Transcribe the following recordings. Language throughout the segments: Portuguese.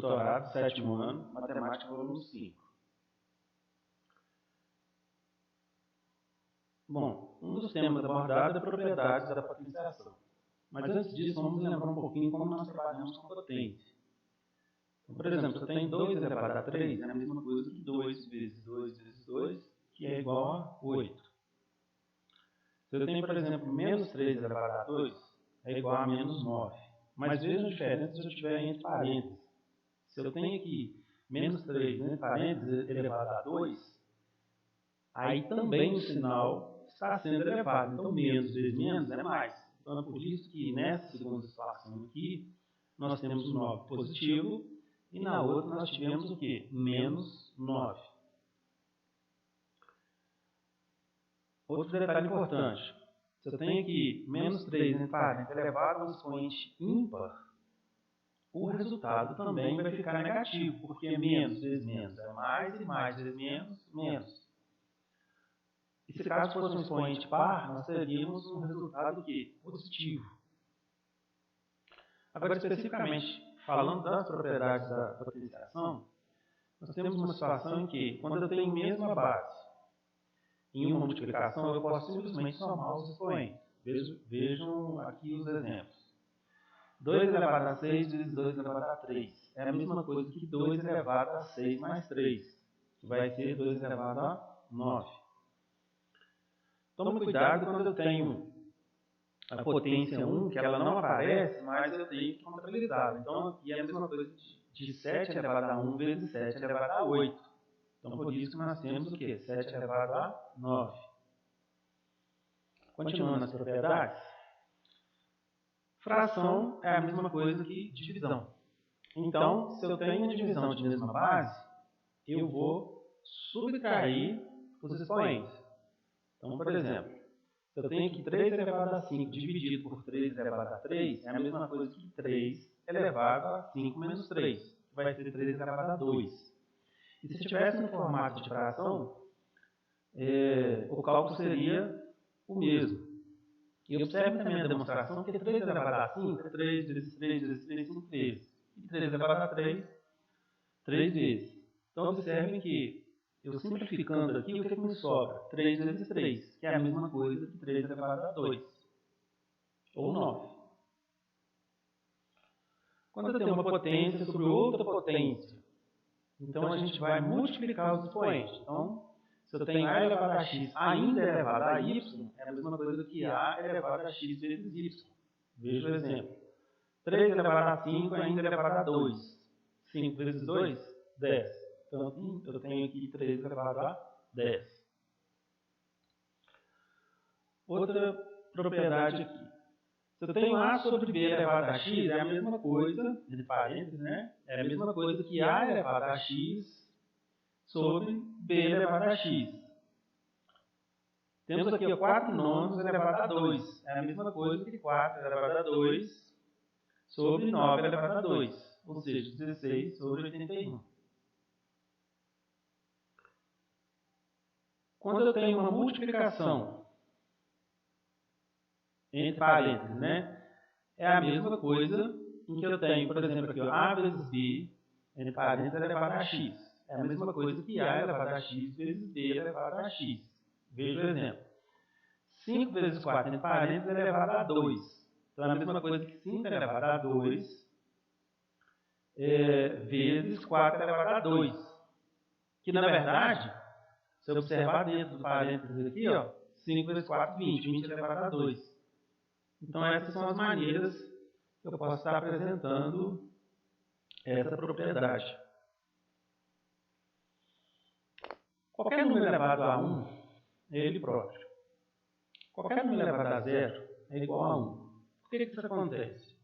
tutorado, 7º ano, matemática volume 5. Bom, um dos temas abordados é a propriedade da potenciação. Mas antes disso, vamos lembrar um pouquinho como nós trabalhamos com potência. Então, por exemplo, se eu tenho 2 elevado a 3, é a mesma coisa que 2 vezes 2 vezes 2, que é igual a 8. Se eu tenho, por exemplo, menos 3 elevado a 2, é igual a menos 9. Mas veja a diferença se eu tiver entre parênteses. Se eu tenho aqui menos 3 entre parênteses elevado a 2, aí também o sinal está sendo elevado. Então, menos vezes menos é mais. Então, é por isso que nessa segunda situação aqui, nós temos o 9 positivo e na outra nós tivemos o quê? Menos 9. Outro detalhe importante. Se eu tenho aqui menos 3 entre parênteses elevado a um expoente ímpar, o resultado também vai ficar negativo, porque menos vezes menos é mais e mais vezes menos, menos. E se caso fosse um expoente par, nós teríamos um resultado que positivo. Agora, especificamente, falando das propriedades da potenciação, nós temos uma situação em que, quando eu tenho a mesma base, em uma multiplicação, eu posso simplesmente somar os expoentes. Vejam aqui os exemplos. 2 elevado a 6 vezes 2 elevado a 3 é a mesma coisa que 2 elevado a 6 mais 3, que vai ser 2 elevado a 9. Tome cuidado quando eu tenho a potência 1, que ela não aparece, mas eu tenho que contabilizar. Então, aqui é a mesma coisa de 7 elevado a 1 vezes 7 elevado a 8. Então, por isso que nós temos o quê? 7 elevado a 9. Continuando nas propriedades, fração é a mesma coisa que divisão. Então, se eu tenho uma divisão de mesma base, eu vou subtrair os expoentes. Então, por exemplo, se eu tenho aqui 3 elevado a 5 dividido por 3 elevado a 3, é a mesma coisa que 3 elevado a 5 menos 3, que vai ser 3 elevado a 2. E se estivesse no formato de fração, o cálculo seria o mesmo. E observe também a demonstração que 3 elevado a 5 é 3 vezes 3 vezes 3, 5 vezes. E 3 elevado a 3, 3 vezes. Então, observem que, eu simplificando aqui, o que me sobra? 3 vezes 3, que é a mesma coisa que 3 elevado a 2, ou 9. Quando eu tenho uma potência sobre outra potência, então a gente vai multiplicar os expoentes. Então, se eu tenho a elevado a x ainda elevado a y, é a mesma coisa que a elevado a x vezes y. Veja o exemplo. 3 elevado a 5 ainda elevado a 2. 5 vezes 2, 10. Então, eu tenho aqui 3 elevado a 10. Outra propriedade aqui. Se eu tenho a sobre b elevado a x, é a mesma coisa, entre parênteses, né? É a mesma coisa que a elevado a x sobre b elevado a x. Temos aqui 4 nonos elevado a 2. É a mesma coisa que 4 elevado a 2 sobre 9 elevado a 2. Ou seja, 16 sobre 81. Quando eu tenho uma multiplicação entre parênteses, né? É a mesma coisa em que eu tenho, por exemplo, aqui, a vezes b, entre parênteses, elevado a x. É a mesma coisa que a elevado a x vezes b elevado a x. Veja o exemplo. 5 vezes 4 entre parênteses é elevado a 2. Então, é a mesma coisa que 5 elevado a 2 vezes 4 elevado a 2. Que, na verdade, se eu observar dentro do parênteses aqui, ó, 5 vezes 4, 20. 20 elevado a 2. Então, essas são as maneiras que eu posso estar apresentando essa propriedade. Qualquer número elevado a 1 é ele próprio. Qualquer número elevado a 0 é igual a 1. Por que isso acontece?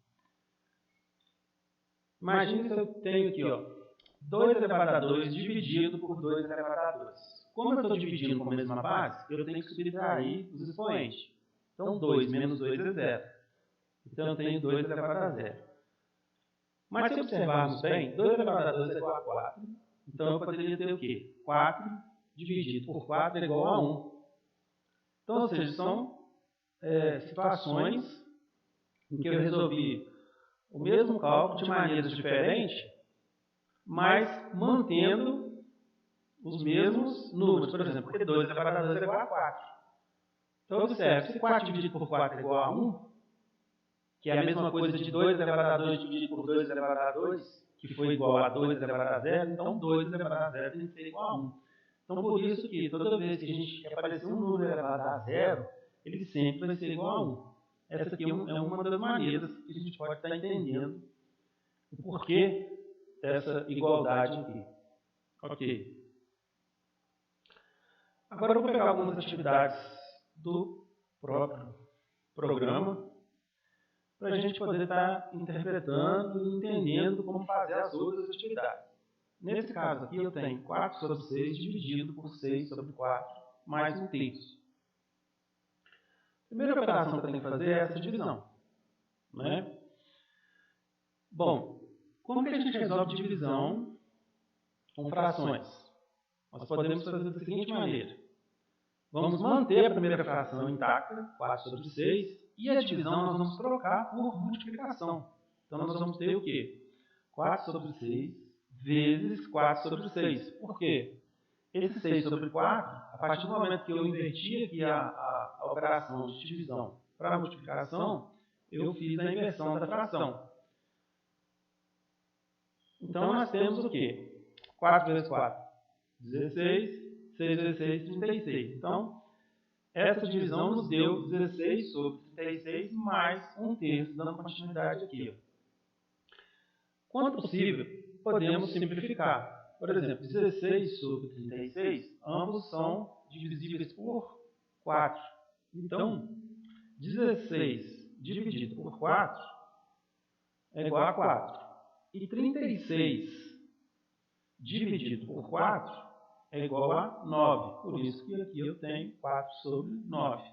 Imagine se eu tenho aqui, ó, 2 elevado a 2 dividido por 2 elevado a 2. Como eu estou dividindo com a mesma base, eu tenho que subtrair os expoentes. Então, 2 menos 2 é 0. Então, eu tenho 2 elevado a 0. Mas se observarmos bem, 2 elevado a 2 é igual a 4. Então, eu poderia ter o quê? 4 dividido por 4 é igual a 1. Então, ou seja, são situações em que eu resolvi o mesmo cálculo de maneiras diferentes, mas mantendo os mesmos números. Por exemplo, porque 2 elevado a 2 é igual a 4. Então, observe, se 4 dividido por 4 é igual a 1, que é a mesma coisa de 2 elevado a 2 dividido por 2 elevado a 2, que foi igual a 2 elevado a 0, então 2 elevado a 0 tem que ser igual a 1. Então, por isso que toda vez que a gente quer aparecer um número elevado a 0, ele sempre vai ser igual a 1. Essa aqui é uma das maneiras que a gente pode estar entendendo o porquê dessa igualdade aqui. Ok. Agora eu vou pegar algumas atividades do próprio programa para a gente poder estar interpretando e entendendo como fazer as outras atividades. Nesse caso aqui eu tenho 4 sobre 6 dividido por 6 sobre 4 mais 1/3. A primeira operação que eu tenho que fazer é essa divisão. Né? Bom, como que a gente resolve divisão com frações? Nós podemos fazer da seguinte maneira. Vamos manter a primeira fração intacta, 4 sobre 6, e a divisão nós vamos trocar por multiplicação. Então, nós vamos ter o quê? 4 sobre 6 vezes 4 sobre 6. Por quê? Esse 6 sobre 4, a partir do momento que eu inverti aqui a operação de divisão para a multiplicação, eu fiz a inversão da fração. Então, nós temos o quê? 4 vezes 4, 16, 6 vezes 6, 36. Então, essa divisão nos deu 16 sobre 36 mais 1/3, dando continuidade aqui. Quando possível, podemos simplificar. Por exemplo, 16 sobre 36, ambos são divisíveis por 4. Então, 16 dividido por 4 é igual a 4. E 36 dividido por 4 é igual a 9. Por isso que aqui eu tenho 4 sobre 9,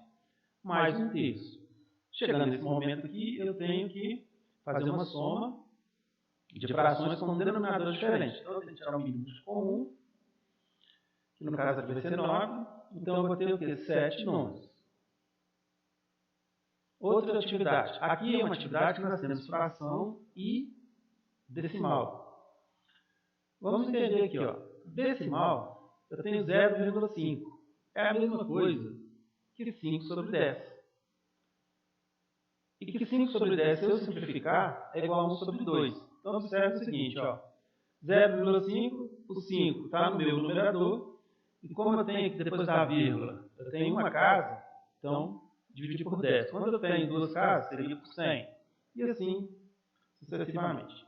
mais 1/3. Chegando nesse momento aqui, eu tenho que fazer uma soma de frações com denominadores diferentes. Então, eu tenho que tirar o mínimo comum, que no caso aqui vai ser 9. Então, eu vou ter o quê? 7 números. Outra atividade. Aqui é uma atividade que nós temos fração e decimal. Vamos entender aqui, ó. Decimal, eu tenho 0,5. É a mesma coisa que 5 sobre 10. E que 5 sobre 10, se eu simplificar, é igual a 1 sobre 2. Então, observe o seguinte, ó. 0,5, o 5 está no meu numerador. E como eu tenho aqui depois da vírgula, eu tenho uma casa, então, dividir por 10. Quando eu tenho duas casas, seria por 100. E assim, sucessivamente.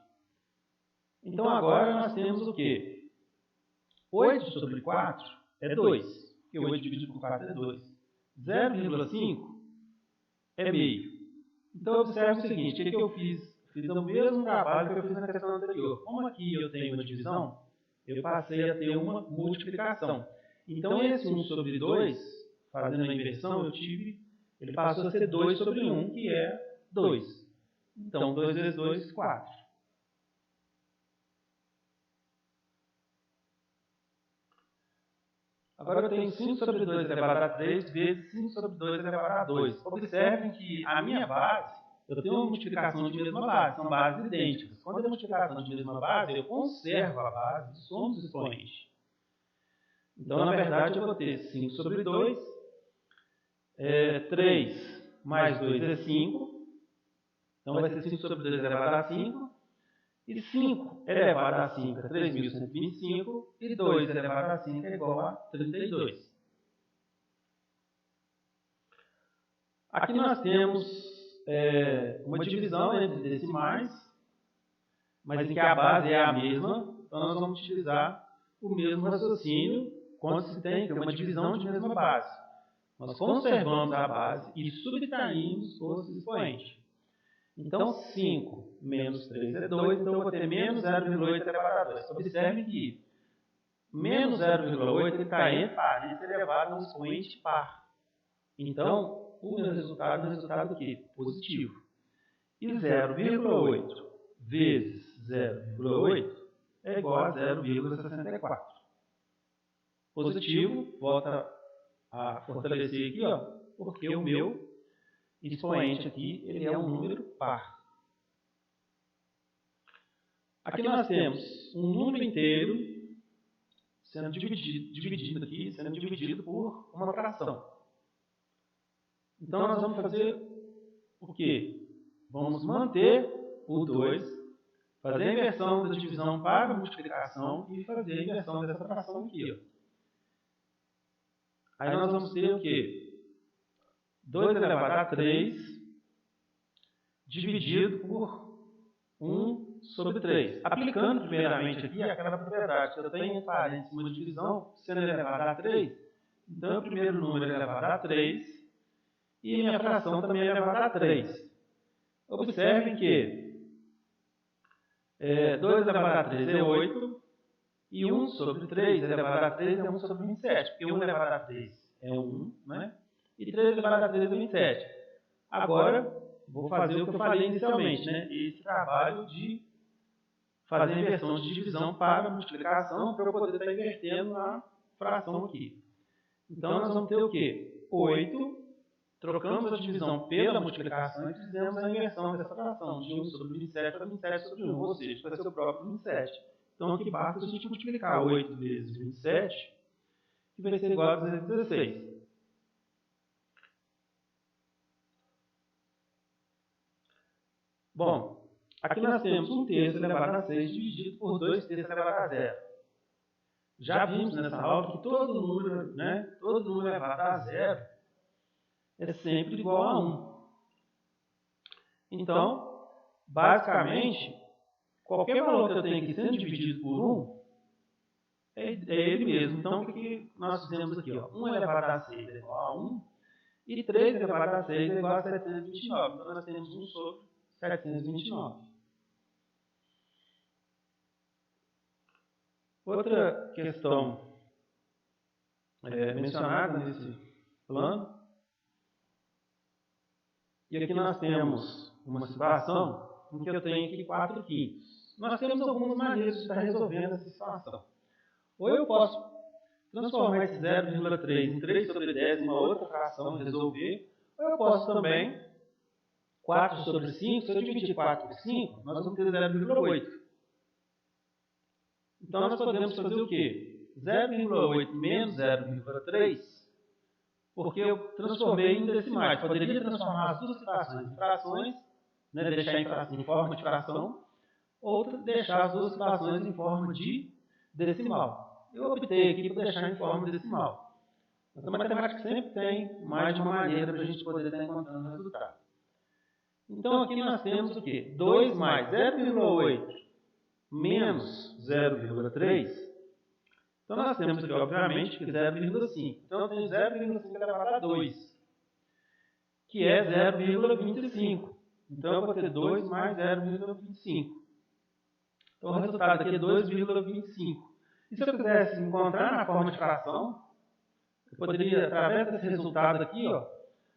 Então, agora nós temos o quê? 8 sobre 4 é 2. Porque 8 dividido por 4 é 2. 0,5 é meio. Então, observe o seguinte, o que eu fiz? Fiz o mesmo trabalho que eu fiz na questão anterior. Como aqui eu tenho uma divisão, eu passei a ter uma multiplicação. Então, esse 1 sobre 2, fazendo a inversão, ele passou a ser 2 sobre 1, que é 2. Então, 2 vezes 2, 4. Agora eu tenho 5 sobre 2 elevado a 3 vezes 5 sobre 2 elevado a 2. Observem que a minha base, eu tenho uma multiplicação de mesma base, são bases idênticas. Quando é multiplicação de mesma base, eu conservo a base e somo os expoentes. Então, na verdade, eu vou ter 5 sobre 2, 3 mais 2 é 5. Então, vai ser 5 sobre 2 elevado a 5. E 5 elevado a 5 é 3.125. E 2 elevado a 5 é igual a 32. Aqui nós temos uma divisão entre decimais, mas em que a base é a mesma. Então, nós vamos utilizar o mesmo raciocínio quando se tem uma divisão de mesma base. Nós conservamos a base e subtraímos os expoentes. Então, 5 menos 3 é 2, então eu vou ter menos 0,8 elevado a 2. Observe que menos 0,8 está entre parênteses elevado a um expoente par. Então, o meu resultado é um resultado o quê? Positivo. E 0,8 vezes 0,8 é igual a 0,64. Positivo, volta a fortalecer aqui, ó, porque o meu expoente aqui, ele é um número par. Aqui nós temos um número inteiro sendo dividido aqui, sendo dividido por uma fração. Então, nós vamos fazer o quê? Vamos manter o 2, fazer a inversão da divisão para a multiplicação e fazer a inversão dessa fração aqui. Ó. Aí nós vamos ter o quê? 2 elevado a 3 dividido por 1 sobre 3. Aplicando primeiramente aqui aquela propriedade que eu tenho entre parênteses uma divisão sendo elevada a 3, então o primeiro número é elevado a 3 e a minha fração também é elevada a 3. Observem que 2 elevado a 3 é 8 e 1 sobre 3 elevado a 3 é 1 sobre 27, porque 1 elevado a 3 é 1, né? E 3 elevado a 3 é 27. Agora, vou fazer o que eu falei inicialmente, né? Esse trabalho de fazer a inversão de divisão para multiplicação para eu poder estar invertendo a fração aqui. Então, nós vamos ter o quê? 8, trocamos a divisão pela multiplicação e fizemos a inversão dessa fração, de 1 sobre 27 para 27 sobre 1, ou seja, vai ser o próprio 27. Então, aqui basta a gente multiplicar 8 vezes 27, que vai ser igual a 216. Bom, aqui nós temos 1/3 elevado a 6 dividido por 2/3 elevado a 0. Já vimos nessa aula que todo número, todo número elevado a 0 é sempre igual a 1. Então, basicamente, qualquer valor que eu tenho aqui sendo dividido por 1 é ele mesmo. Então, o que nós fizemos aqui? 1 elevado a 6 é igual a 1 e 3 elevado a 6 é igual a 729. Então, nós temos 1 sobre 729. Outra questão mencionada nesse plano, e aqui nós temos uma situação em que eu tenho aqui 4/5. Nós temos algumas maneiras de estar resolvendo essa situação. Ou eu posso transformar esse 0,3 em 3 sobre 10 em uma outra fração e resolver, ou eu posso também 4 sobre 5, se eu dividir 4 por 5, nós vamos ter 0,8. Então, nós podemos fazer o quê? 0,8 menos 0,3, porque eu transformei em decimais. Poderia transformar as duas situações em frações, deixar em forma de fração, ou deixar as duas situações em forma de decimal. Eu optei aqui por deixar em forma decimal. Mas a matemática sempre tem mais de uma maneira para a gente poder estar encontrando o resultado. Então, aqui nós temos o quê? 2 mais 0,8 menos 0,3. Então, nós temos aqui, obviamente, que 0,5. Então, eu tenho 0,5 elevado a 2, que é 0,25. Então, eu vou ter 2 mais 0,25. Então, o resultado aqui é 2,25. E se eu quisesse encontrar na forma de fração, eu poderia, através desse resultado aqui,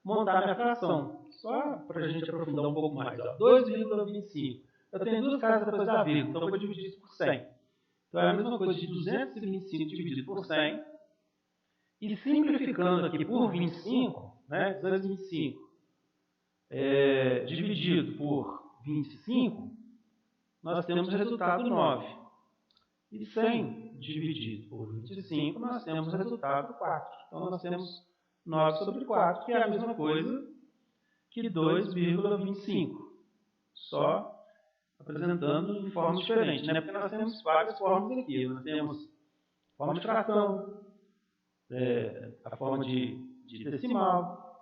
montar minha fração. Só para a gente aprofundar um pouco mais. 2,25. Eu tenho duas casas depois da vírgula, então eu vou dividir isso por 100. Então é a mesma coisa de 225 dividido por 100. E simplificando aqui por 25, 225 dividido por 25, nós temos o resultado 9. E 100 dividido por 25, nós temos o resultado 4. Então nós temos 9 sobre 4, que é a mesma coisa que 2,25. Só apresentando em forma diferente, porque nós temos várias formas aqui. Nós temos forma de fração, a forma de decimal,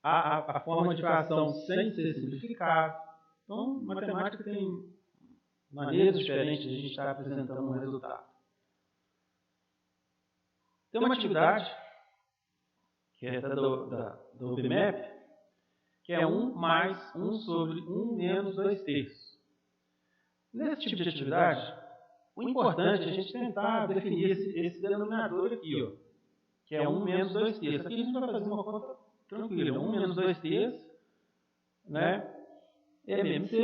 a forma de fração sem ser simplificada. Então, matemática tem maneiras diferentes de a gente estar apresentando um resultado. Tem uma atividade, que é do BMAP, que é 1 mais 1 sobre 1 menos 2/3. Nesse tipo de atividade, o importante é a gente tentar definir esse denominador aqui, que é 1 menos 2/3. Aqui a gente vai fazer uma conta tranquila. 1 menos 2/3, é MMC.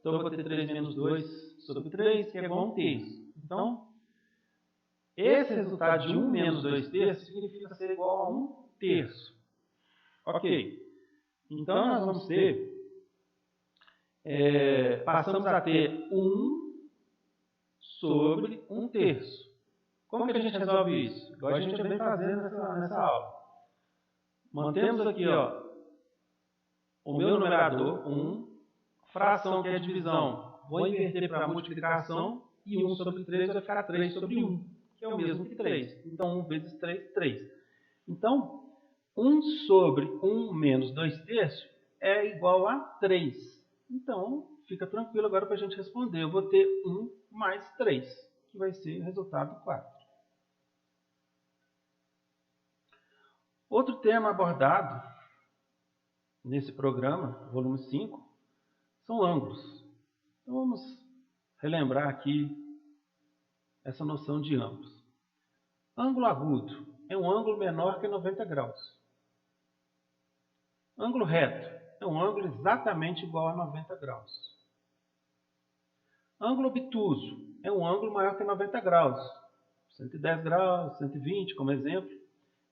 Então, eu vou ter 3 menos 2 sobre 3, que é igual a 1/3. Então, esse resultado de 1 menos 2/3 significa ser igual a 1/3. Ok. Então, nós vamos ter passamos a ter 1 sobre 1/3. Como que a gente resolve isso? Igual a gente já vem fazendo nessa aula. Mantemos aqui, ó, o meu numerador, 1, fração que é divisão, vou inverter para multiplicação, e 1 sobre 3 vai ficar 3 sobre 1, que é o mesmo que 3. Então, 1 vezes 3, 3. Então, 1 sobre 1 menos 2/3 é igual a 3. Então, fica tranquilo agora para a gente responder. Eu vou ter 1 mais 3, que vai ser o resultado 4. Outro tema abordado nesse programa, volume 5, são ângulos. Então, vamos relembrar aqui essa noção de ângulos. Ângulo agudo é um ângulo menor que 90 graus. Ângulo reto é um ângulo exatamente igual a 90 graus. Ângulo obtuso é um ângulo maior que 90 graus. 110 graus, 120 como exemplo.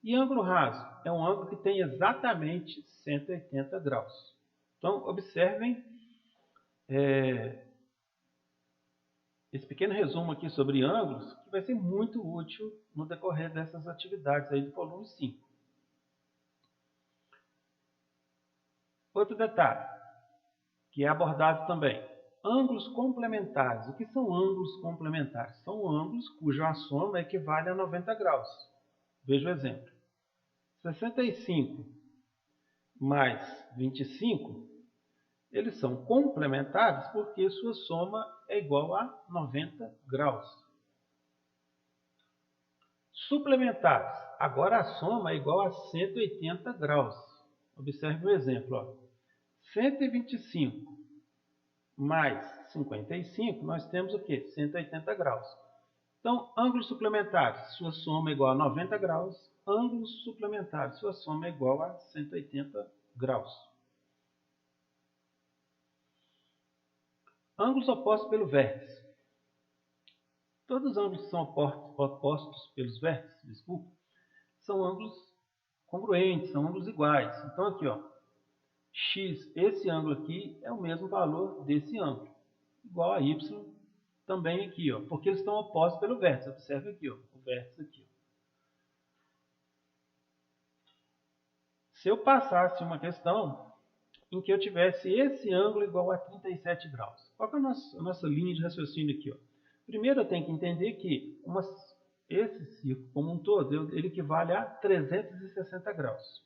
E ângulo raso é um ângulo que tem exatamente 180 graus. Então, observem esse pequeno resumo aqui sobre ângulos, que vai ser muito útil no decorrer dessas atividades aí do volume 5. Outro detalhe, que é abordado também. Ângulos complementares. O que são ângulos complementares? São ângulos cuja soma equivale a 90 graus. Veja o exemplo. 65 mais 25, eles são complementares porque sua soma é igual a 90 graus. Suplementares. Agora a soma é igual a 180 graus. Observe o exemplo. Ó. 125 mais 55, nós temos o quê? 180 graus. Então, ângulos suplementares, sua soma é igual a 90 graus. Ângulos suplementares, sua soma é igual a 180 graus. Ângulos opostos pelo vértice. Todos os ângulos que são opostos pelos vértices, são ângulos congruentes, são ângulos iguais. Então, aqui, ó, x, esse ângulo aqui, é o mesmo valor desse ângulo. Igual a y também aqui, ó, porque eles estão opostos pelo vértice. Observe aqui, ó, o vértice aqui. Ó. Se eu passasse uma questão em que eu tivesse esse ângulo igual a 37 graus, qual que é a nossa linha de raciocínio aqui? Ó? Primeiro eu tenho que entender que esse círculo como um todo, ele equivale a 360 graus.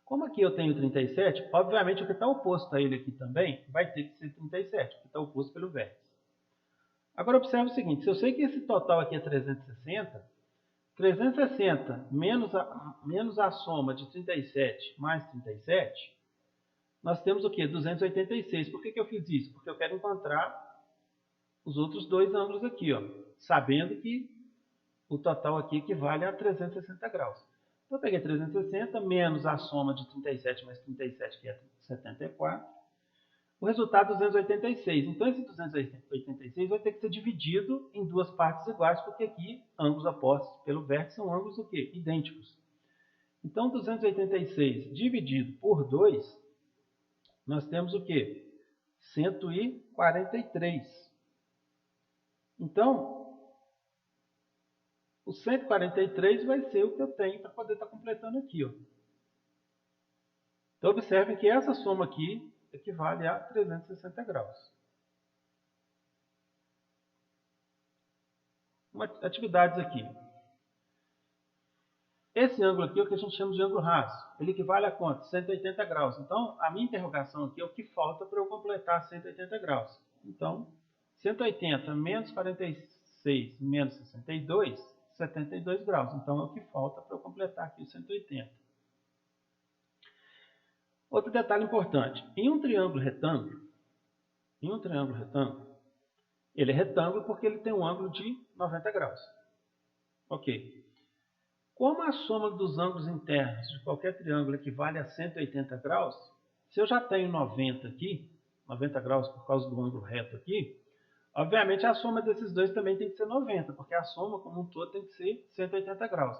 Como aqui eu tenho 37, obviamente o que está oposto a ele aqui também vai ter que ser 37, o que está oposto pelo vértice. Agora observe o seguinte, se eu sei que esse total aqui é 360, 360 menos a soma de 37 mais 37, nós temos o quê? 286. Por que eu fiz isso? Porque eu quero encontrar os outros dois ângulos aqui, ó, sabendo que o total aqui equivale a 360 graus. Então eu peguei 360 menos a soma de 37 mais 37, que é 74. O resultado é 286. Então esse 286 vai ter que ser dividido em duas partes iguais, porque aqui ângulos opostos pelo vértice são ângulos o quê? Idênticos. Então 286 dividido por 2, nós temos o quê? 143. Então, o 143 vai ser o que eu tenho para poder estar completando aqui. Ó. Então, observem que essa soma aqui equivale a 360 graus. Atividades aqui. Esse ângulo aqui é o que a gente chama de ângulo raso. Ele equivale a quanto? 180 graus. Então, a minha interrogação aqui é o que falta para eu completar 180 graus. Então, 180 menos 46 menos 62, 72 graus. Então, é o que falta para eu completar aqui o 180. Outro detalhe importante. Em um triângulo retângulo, ele é retângulo porque ele tem um ângulo de 90 graus. Ok. Como a soma dos ângulos internos de qualquer triângulo equivale a 180 graus, se eu já tenho 90 aqui, 90 graus por causa do ângulo reto aqui, obviamente a soma desses dois também tem que ser 90, porque a soma como um todo tem que ser 180 graus.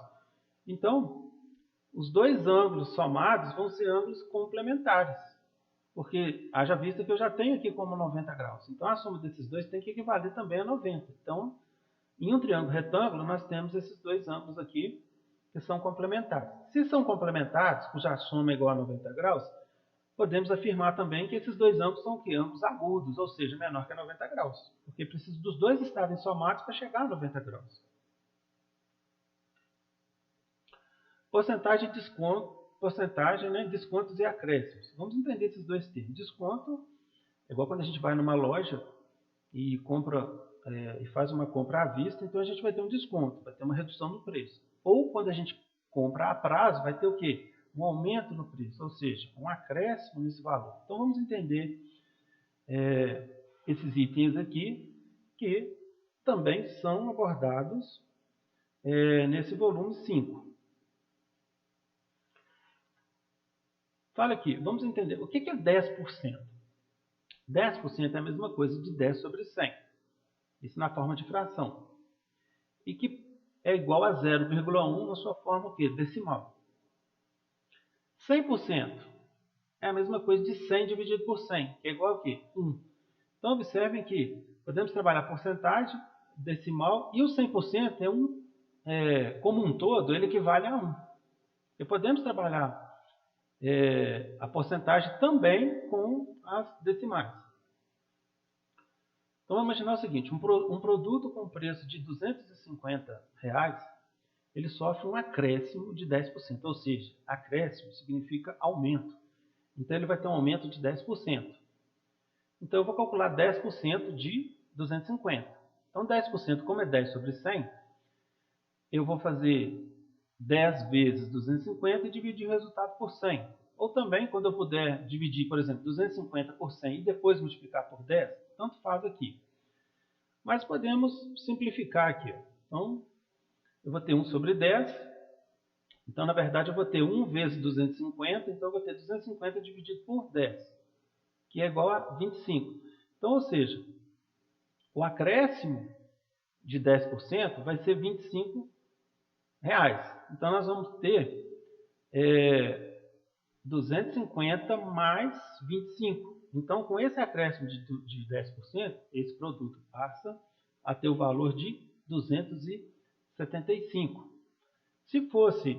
Então, os dois ângulos somados vão ser ângulos complementares. porque haja vista que eu já tenho aqui como 90 graus. Então, a soma desses dois tem que equivaler também a 90. Então, em um triângulo retângulo, nós temos esses dois ângulos aqui que são complementares. Se são complementares, cuja soma é igual a 90 graus, podemos afirmar também que esses dois ângulos são o quê? Ângulos agudos, ou seja, menor que 90 graus. Porque precisa dos dois estarem somados para chegar a 90 graus. Porcentagem, desconto, porcentagem, né? Descontos e acréscimos. Vamos entender esses dois termos. Desconto é igual quando a gente vai numa loja e compra e faz uma compra à vista, então a gente vai ter um desconto, vai ter uma redução no preço. Ou quando a gente compra a prazo, vai ter o quê? Um aumento no preço, ou seja, um acréscimo nesse valor. Então vamos entender esses itens aqui, que também são abordados nesse volume 5. Fala aqui, vamos entender o que é 10%. 10% é a mesma coisa de 10 sobre 100. Isso na forma de fração. E que é igual a 0,1 na sua forma o quê? Decimal. 100% é a mesma coisa de 100 dividido por 100, que é igual a quê? 1. Então, observem que podemos trabalhar porcentagem, decimal, e o 100% como um todo, ele equivale a 1. E podemos trabalhar a porcentagem também com as decimais. Então, vamos imaginar o seguinte, um produto com preço de R$250, ele sofre um acréscimo de 10%, ou seja, acréscimo significa aumento. Então, ele vai ter um aumento de 10%. Então, eu vou calcular 10% de 250. Então, 10%, como é 10 sobre 100, eu vou fazer 10 vezes 250 e dividir o resultado por 100. Ou também, quando eu puder dividir, por exemplo, 250 por 100 e depois multiplicar por 10, tanto faz aqui. Mas podemos simplificar aqui. Então, eu vou ter 1 sobre 10. Então, na verdade, eu vou ter 1 vezes 250. Então, eu vou ter 250 dividido por 10, que é igual a 25. Então, ou seja, o acréscimo de 10% vai ser R$25. Então, nós vamos ter 250 mais 25. Então, com esse acréscimo de 10%, esse produto passa a ter o valor de 275. Se fosse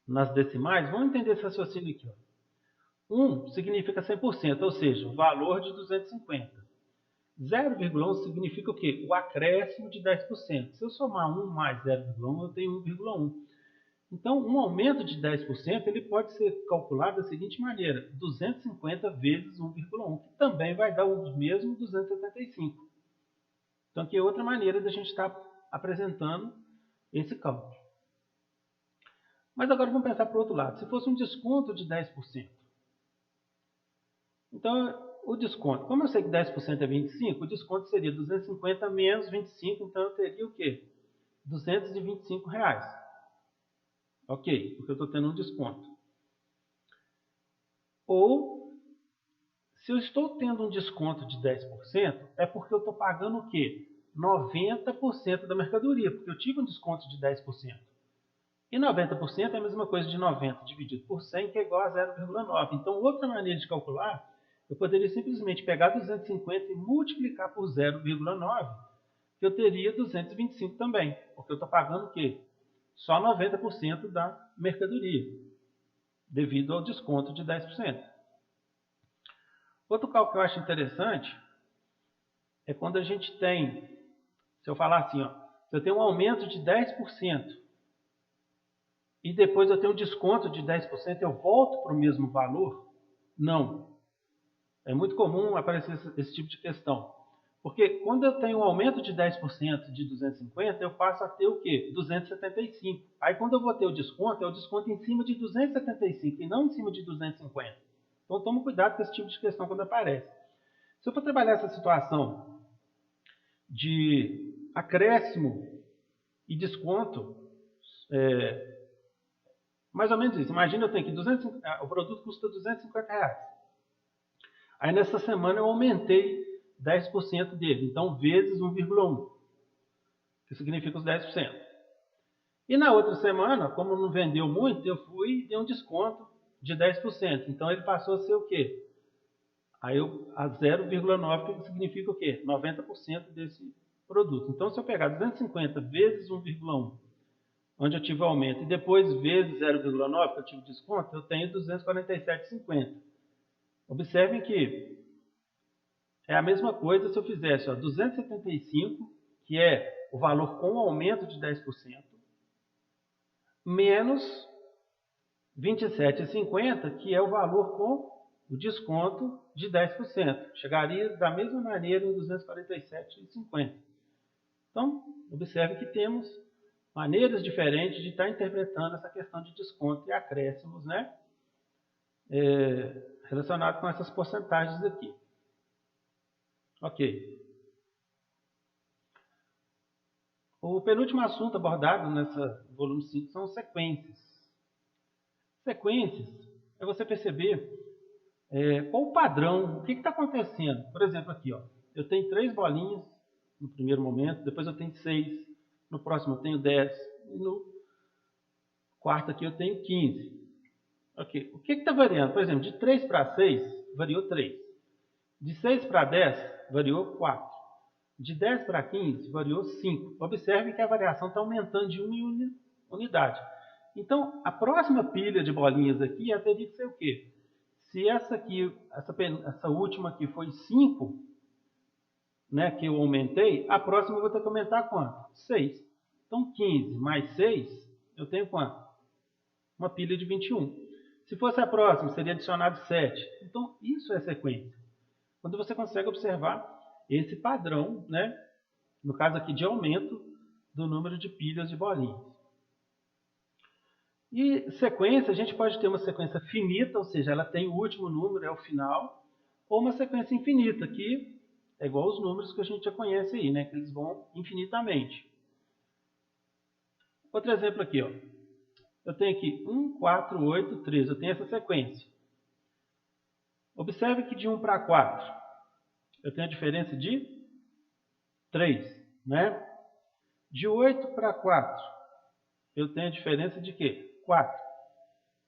nas decimais, vamos entender esse raciocínio aqui. 1 significa 100%, ou seja, o valor de 250. 0,1 significa o quê? O acréscimo de 10%. Se eu somar 1 mais 0,1, eu tenho 1,1. Então, um aumento de 10% ele pode ser calculado da seguinte maneira: 250 vezes 1,1, que também vai dar o mesmo 275. Então, aqui é outra maneira de a gente estar apresentando esse cálculo. Mas agora vamos pensar para o outro lado. Se fosse um desconto de 10%. Então, o desconto, como eu sei que 10% é 25, o desconto seria 250 menos 25, então eu teria o quê? R$225. Ok, porque eu estou tendo um desconto. Ou, se eu estou tendo um desconto de 10%, é porque eu estou pagando o quê? 90% da mercadoria, porque eu tive um desconto de 10%. E 90% é a mesma coisa de 90 dividido por 100, que é igual a 0,9. Então, outra maneira de calcular, eu poderia simplesmente pegar 250 e multiplicar por 0,9, que eu teria 225 também, porque eu estou pagando o quê? Só 90% da mercadoria, devido ao desconto de 10%. Outro cálculo que eu acho interessante é quando a gente tem, se eu falar assim, se eu tenho um aumento de 10% e depois eu tenho um desconto de 10%, eu volto para o mesmo valor? Não. É muito comum aparecer esse tipo de questão. Porque quando eu tenho um aumento de 10% de 250, eu passo a ter o quê? 275. Aí quando eu vou ter o desconto, é o desconto em cima de 275 e não em cima de 250. Então toma cuidado com esse tipo de questão quando aparece. Se eu for trabalhar essa situação de acréscimo e desconto, mais ou menos isso. Imagina eu tenho que o produto custa R$250. Aí nessa semana eu aumentei 10% dele, então vezes 1,1, que significa os 10%. E na outra semana, como não vendeu muito, eu fui e dei um desconto de 10%. Então ele passou a ser o quê? Aí a 0,9 que significa o quê? 90% desse produto. Então, se eu pegar 250 vezes 1,1, onde eu tive aumento, e depois vezes 0,9, que eu tive desconto, eu tenho 247,50. Observem que é a mesma coisa se eu fizesse 275, que é o valor com aumento de 10%, menos 27,50, que é o valor com o desconto de 10%. Chegaria da mesma maneira em 247,50. Então, observe que temos maneiras diferentes de estar interpretando essa questão de desconto e acréscimos, né? Relacionado com essas porcentagens aqui. Ok. O penúltimo assunto abordado nessa volume 5 são sequências. Sequências é você perceber qual o padrão, o que está acontecendo. Por exemplo, aqui, eu tenho 3 bolinhas no primeiro momento, depois eu tenho 6, no próximo eu tenho 10, e no quarto aqui eu tenho 15. Ok. O que está variando? Por exemplo, de 3 para 6, variou 3. De 6 para 10, variou 4. De 10 para 15, variou 5. Observe que a variação está aumentando de 1 unidade. Então, a próxima pilha de bolinhas aqui teria que ser o quê? Se essa aqui, essa última aqui foi 5, né, que eu aumentei, a próxima eu vou ter que aumentar quanto? 6. Então, 15 mais 6, eu tenho quanto? Uma pilha de 21. Se fosse a próxima, seria adicionado 7. Então, isso é sequência. Quando você consegue observar esse padrão, né, no caso aqui de aumento do número de pilhas de bolinhas. E sequência, a gente pode ter uma sequência finita, ou seja, ela tem o último número, é o final, ou uma sequência infinita, que é igual aos números que a gente já conhece aí, né, que eles vão infinitamente. Outro exemplo aqui, eu tenho aqui 1, 4, 8, 13, eu tenho essa sequência. Observe que de 1 para 4, eu tenho a diferença de 3, né? De 8 para 4, eu tenho a diferença de quê? 4.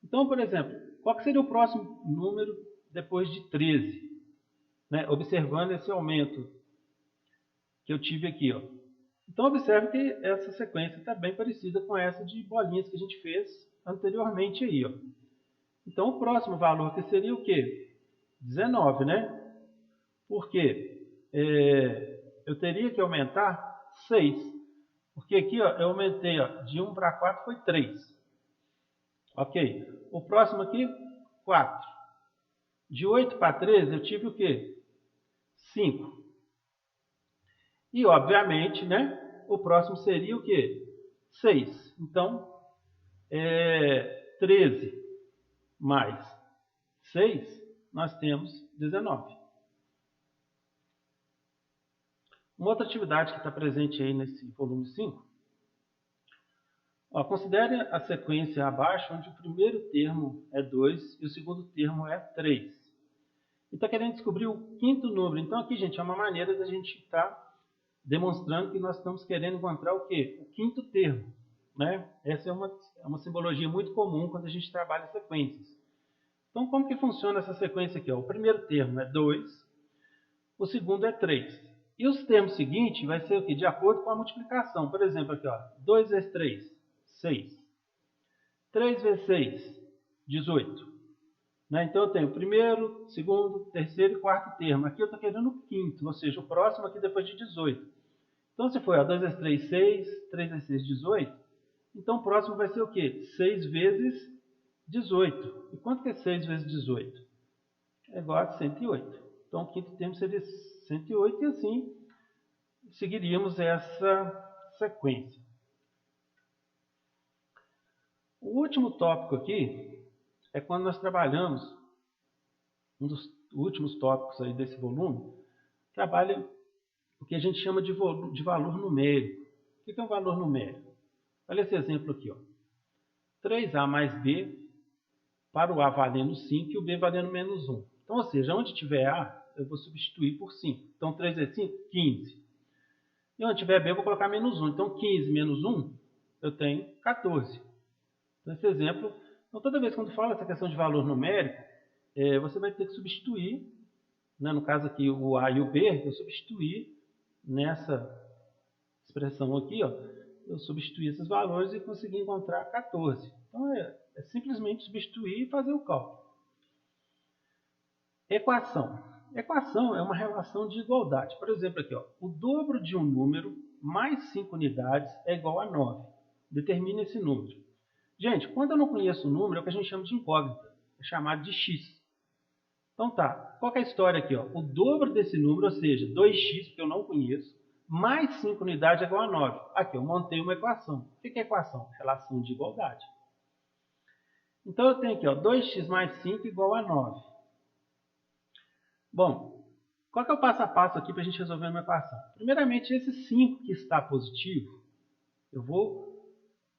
Então, por exemplo, qual que seria o próximo número depois de 13? Né? Observando esse aumento que eu tive aqui. Então, observe que essa sequência está bem parecida com essa de bolinhas que a gente fez anteriormente aí. Então, o próximo valor que seria o quê? 19, né? Por quê? Eu teria que aumentar 6. Porque aqui eu aumentei de 1 para 4 foi 3. Ok. O próximo aqui, 4. De 8 para 13 eu tive o quê? 5. E, obviamente, né, o próximo seria o quê? 6. Então, 13 mais 6, nós temos 19. Uma outra atividade que está presente aí nesse volume 5, considere a sequência abaixo, onde o primeiro termo é 2 e o segundo termo é 3. E está querendo descobrir o quinto número. Então, aqui, gente, é uma maneira da gente estar demonstrando que nós estamos querendo encontrar o quê? O quinto termo. Né? Essa é uma simbologia muito comum quando a gente trabalha sequências. Então, como que funciona essa sequência aqui? O primeiro termo é 2, o segundo é 3. E os termos seguintes vai ser o quê? De acordo com a multiplicação. Por exemplo, aqui, 2 vezes 3, 6. 3 vezes 6, 18. Né? Então, eu tenho o primeiro, segundo, terceiro e quarto termo. Aqui eu estou querendo o quinto, ou seja, o próximo aqui depois de 18. Então, se for 2 vezes 3, 6, 3 vezes 6, 18. Então, o próximo vai ser o quê? 6 vezes 18. E quanto que é 6 vezes 18? É igual a 108. Então, o quinto termo seria 108 e assim seguiríamos essa sequência. O último tópico aqui é quando nós trabalhamos, um dos últimos tópicos aí desse volume, trabalha o que a gente chama de valor numérico. O que é um valor numérico? Olha esse exemplo aqui. 3A mais B, para o A valendo 5 e o B valendo menos 1. Então, ou seja, onde tiver A, eu vou substituir por 5. Então, 3 vezes 5, 15. E onde tiver B, eu vou colocar menos 1. Então, 15 menos 1, eu tenho 14. Então, esse exemplo... Então, toda vez que quando fala essa questão de valor numérico, você vai ter que substituir né? No caso aqui, o A e o B, eu substituí nessa expressão aqui, ó, eu substituí esses valores e consegui encontrar 14. Então, é simplesmente substituir e fazer o cálculo. Equação. Equação é uma relação de igualdade. Por exemplo, aqui, ó, o dobro de um número mais 5 unidades é igual a 9. Determine esse número. Gente, quando eu não conheço o número, é o que a gente chama de incógnita. É chamado de x. Então tá, qual que é a história aqui? Ó? O dobro desse número, ou seja, 2x, que eu não conheço, mais 5 unidades é igual a 9. Aqui, eu montei uma equação. O que é equação? Relação de igualdade. Então eu tenho aqui, ó, 2x mais 5 igual a 9. Bom, qual que é o passo a passo aqui para a gente resolver uma equação? Primeiramente, esse 5 que está positivo, eu vou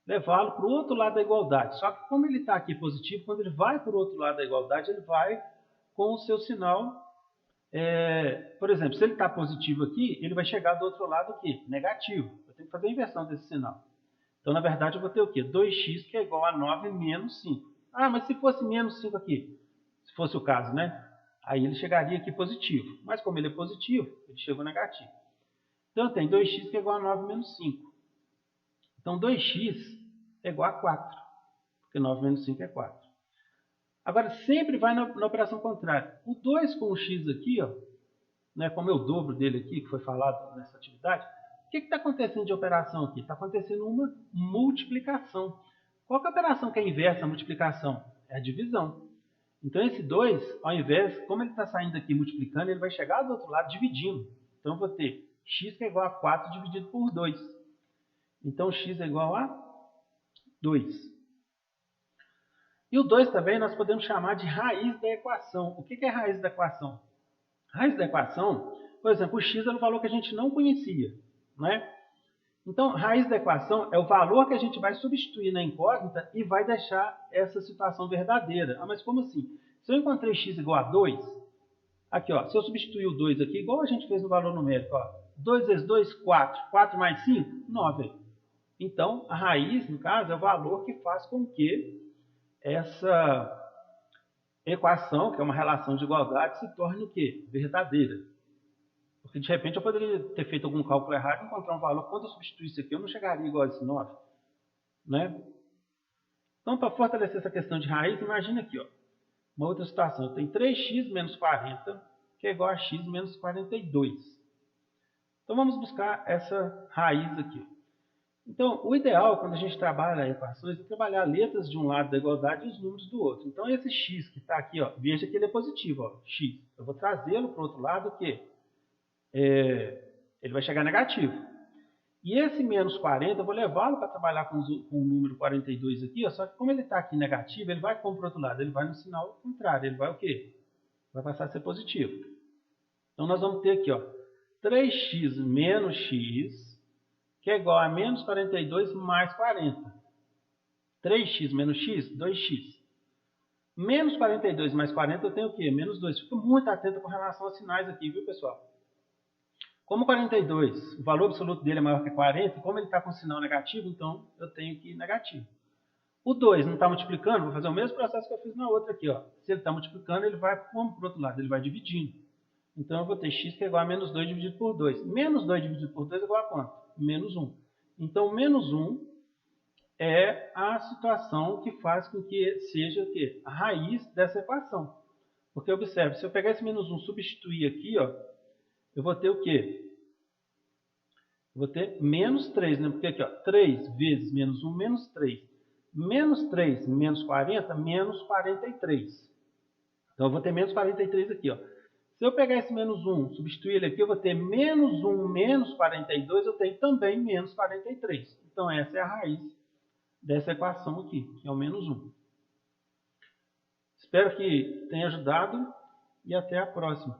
levá-lo para o outro lado da igualdade. Só que como ele está aqui positivo, quando ele vai para o outro lado da igualdade, ele vai com o seu sinal. Por exemplo, se ele está positivo aqui, ele vai chegar do outro lado o quê? Negativo. Eu tenho que fazer a inversão desse sinal. Então, na verdade, eu vou ter o quê? 2x que é igual a 9 menos 5. Ah, mas se fosse menos 5 aqui? Se fosse o caso, né? Aí ele chegaria aqui positivo. Mas como ele é positivo, ele chegou negativo. Então, eu tenho 2x que é igual a 9 menos 5. Então, 2x é igual a 4. Porque 9 menos 5 é 4. Agora, sempre vai na operação contrária. O 2 com o x aqui, ó, né, como é o dobro dele aqui, que foi falado nessa atividade, o que está acontecendo de operação aqui? Está acontecendo uma multiplicação. Qual que é a operação que é inversa à multiplicação? É a divisão. Então, esse 2, ao invés, como ele está saindo aqui multiplicando, ele vai chegar do outro lado dividindo. Então, eu vou ter x que é igual a 4 dividido por 2. Então, x é igual a 2. E o 2 também nós podemos chamar de raiz da equação. O que é raiz da equação? Raiz da equação, por exemplo, o x era um valor que a gente não conhecia, né? Então, raiz da equação é o valor que a gente vai substituir na incógnita e vai deixar essa situação verdadeira. Ah, mas como assim? Se eu encontrei x igual a 2, aqui, ó, se eu substituir o 2 aqui, igual a gente fez no valor numérico, ó, 2 vezes 2, 4. 4 mais 5, 9. Então, a raiz, no caso, é o valor que faz com que essa equação, que é uma relação de igualdade, se torne o quê? Verdadeira. Porque de repente eu poderia ter feito algum cálculo errado e encontrar um valor. Quando eu substituir isso aqui, eu não chegaria igual a esse 9. Né? Então, para fortalecer essa questão de raiz, imagina aqui, ó, uma outra situação. Eu tenho 3x menos 40, que é igual a x menos 42. Então, vamos buscar essa raiz aqui. Então, o ideal, quando a gente trabalha equações, é trabalhar letras de um lado da igualdade e os números do outro. Então, esse x que está aqui, ó, veja que ele é positivo, ó, x. Eu vou trazê-lo para o outro lado, o quê? Ele vai chegar negativo. E esse menos 40, eu vou levá-lo para trabalhar com o número 42 aqui, ó, só que como ele está aqui negativo, ele vai como para o outro lado? Ele vai no sinal contrário, ele vai o quê? Vai passar a ser positivo. Então, nós vamos ter aqui, ó, 3x menos x, que é igual a menos 42 mais 40. 3x menos x, 2x. Menos 42 mais 40 eu tenho o quê? Menos 2. Fico muito atento com relação aos sinais aqui, viu, pessoal? Como 42, o valor absoluto dele é maior que 40, como ele está com sinal negativo, então eu tenho que ir negativo. O 2 não está multiplicando, vou fazer o mesmo processo que eu fiz na outra aqui. Ó. Se ele está multiplicando, ele vai como para o outro lado? Ele vai dividindo. Então eu vou ter x que é igual a menos 2 dividido por 2. Menos 2 dividido por 2 é igual a quanto? Menos 1. Então, menos 1 é a situação que faz com que seja o quê? A raiz dessa equação. Porque observe, se eu pegar esse menos 1 e substituir aqui, ó, eu vou ter o quê? Eu vou ter menos 3, né? Porque aqui, ó, 3 vezes menos 1, menos 3. Menos 3 menos 40, menos 43. Então, eu vou ter menos 43 aqui, ó. Se eu pegar esse menos 1, substituir ele aqui, eu vou ter menos 1 menos 42, eu tenho também menos 43. Então, essa é a raiz dessa equação aqui, que é o menos 1. Espero que tenha ajudado e até a próxima.